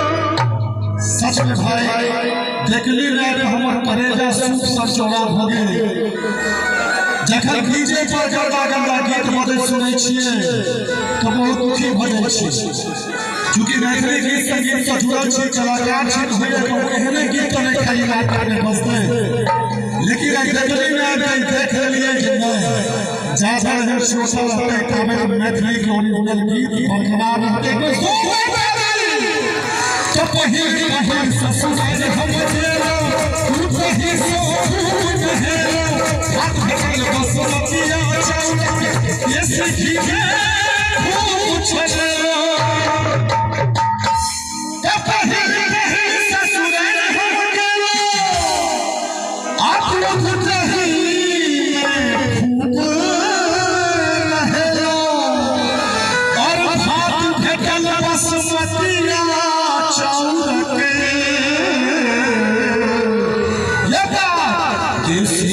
सच में भाई देखली रे हमर करेजा सब चौड़ा हो गेल जखन डीजे पर गंदा गीत बजै सुनै छियै तो बहुत दुखी भ जाइ छी क्योंकि मैथिली गीत संगीत से जुड़ल छी कलाकार छी होइए तो एहने गीत नहीं खाली रात में बजते लेकिन आज देखली में देख लिए कि नहीं ज्यादा है सोशल रहते तब मैथिली के ओरिजिनल गीत बरकरार रहते तो पहिल ससुराल हम जेलो तू कहीं सो खून है हाथ भगल बसमतिया चाउ ये सीखी के खूब छलेलो तो पहिल ससुराल हम जेलो आप लोग नहीं खूब रहेलो और हाथ भगल बसमतिया देसी